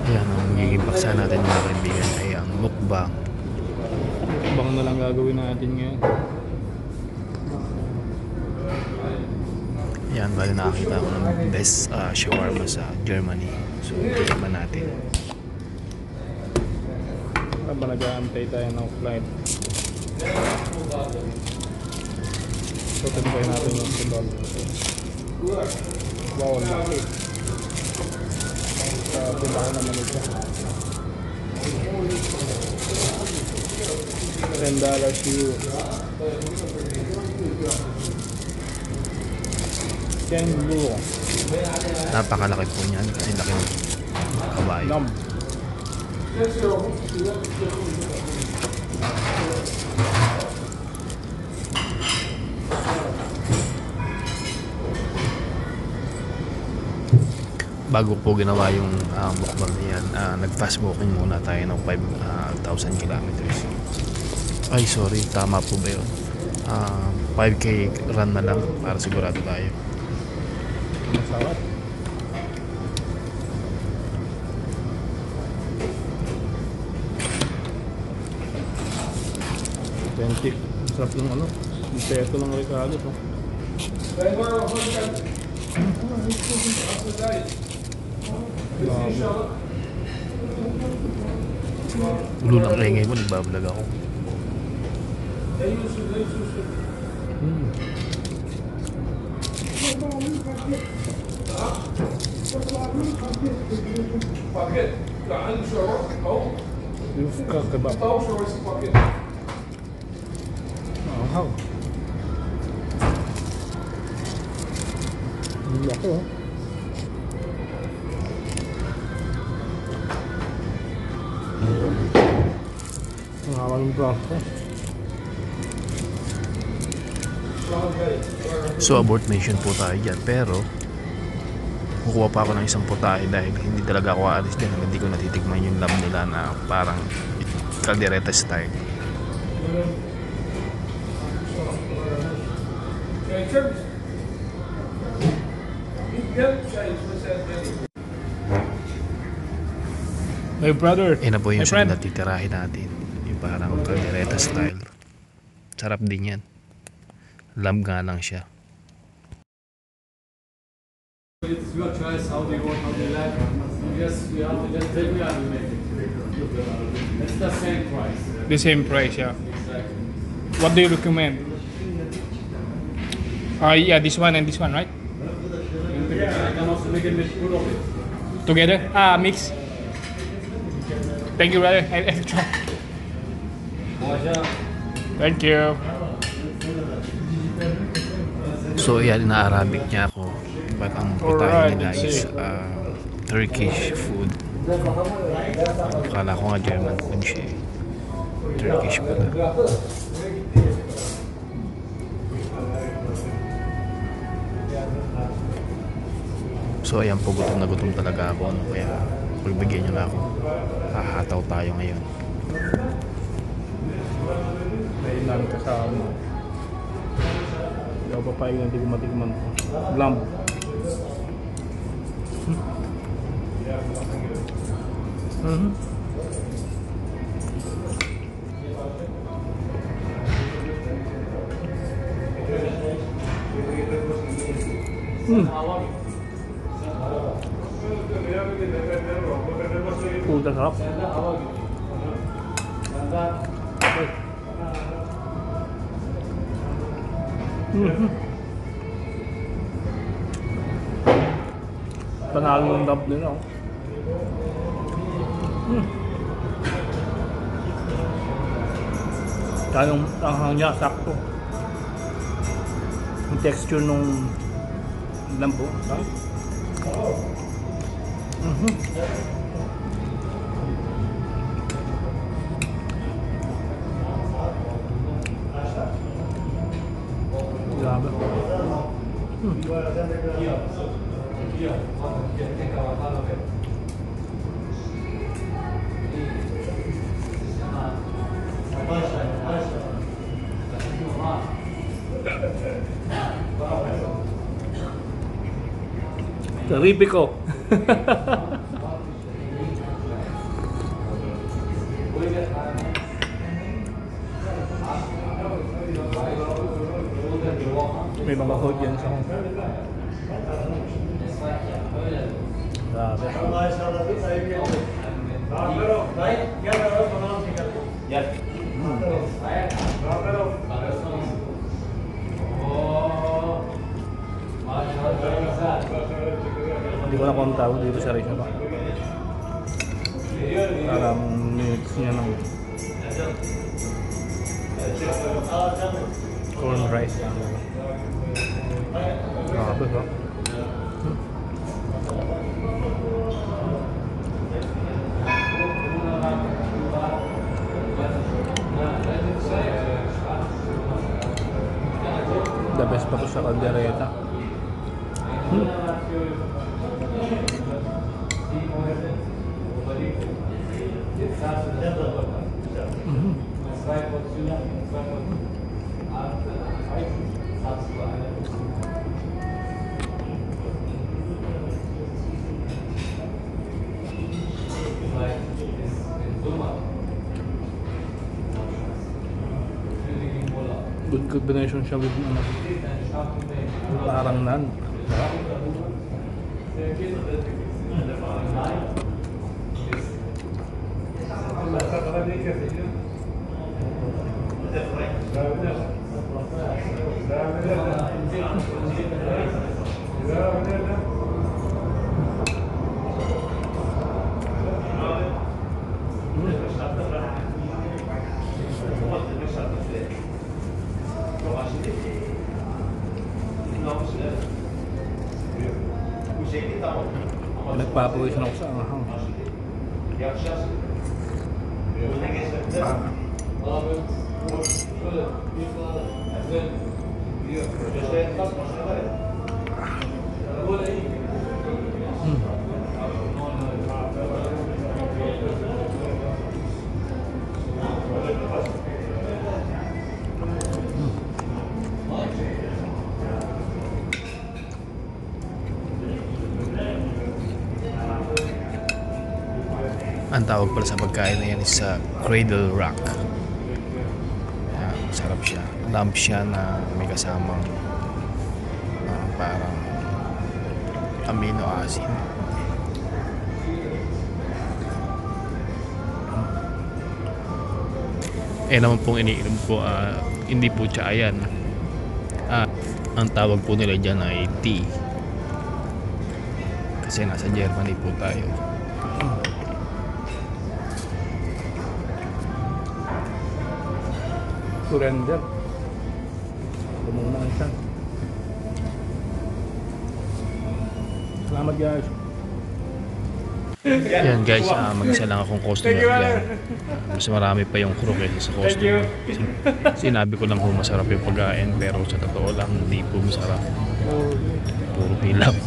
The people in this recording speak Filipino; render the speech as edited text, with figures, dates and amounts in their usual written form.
Ayan, ang magiging paksa natin mga kaibigan ay ang mukbang. Mukbang na lang gagawin natin ngayon. Ayan, bali nakakita ako ng best shawarma sa Germany. So, tikman natin. Habang nag-aantay tayo ng flight. So, tinigay natin yung kebab. Wow, laki. Pinaka naman ito. $10 euro. 10 euro. Napakalaki po niyan kasi laki ng kabayo. Lamb. Bago po ginawa yung mukbang niyan, nag-fast walking muna tayo ng 5,000 kilometers. Ay, sorry, tama po ba yun? 5K run na lang para sigurado tayo. Masarap. Authentic. Masarap ng ano. Ito ng Ricardo to. Ulo ng ingay mo, nagbablog ako. Yufka kebab. Wow. Ang laki oh. Ang hawa ng braso. So abort mission po tayo dyan, pero kukuha pa ako ng isang putahe dahil hindi talaga ako aalis dyan hanggang hindi ko natitikman yung lamb nila na parang caldereta style. My brother. Eh na po yung My friend. sunod na titirahin natin, yung parang caldereta style. Sarap din yan. Lamb nga lang siya. It's your choice how do you want, how do you like. Yes, we have to just tell me how you make it. It's the same price. The same price, yeah. Exactly. What do you recommend? Yeah, this one and this one, right? I can also make it with full of it. Together? Mix. Thank you, brother. I'll try. Thank you. So yan, ina-Arabic niya ako. But ang putahe Alright, nila let's is see. Turkish food. Akala ko nga German food siya eh. Turkish pala. So ayan po, gutom na gutom talaga ako. Kaya pagbigyan nyo na ako. Hahataw tayo ngayon. May ilan kasama. Hindi ako papayag na hindi ko matikman to. Lamb. Puta sarap. Panalo ng lamb nila. Kaya yung tanghang niya, sakto. Yung texture nung lambo, ha? Grabe. Terrifico. may mga audience ako. Grabe. Hindi ko na kung tawag dito sa rice na ba. Parang mix niya ng corn rice lang. Grabe ba? The best pa to sa kaldereta. Good combination siya with ano, parang nan. Nagpapawisan ako sa ahang. Ang tawag pala sa pagkain na yan is Cradle Rock. Sarap siya. Lamb siya na may kasamang parang amino acid. Naman pong iniinom ko, hindi po tsayan. Ang tawag po nila dyan ay tea. Kasi nasa Germany po tayo. Surrender. Lumunang siya. Salamat guys. Yan guys, mag-isa lang akong customer yan. Mas marami pa yung crew kaysa sa customer. Sinabi ko lang kung masarap yung pagkain, pero sa totoo lang hindi po masarap. Puro hilap.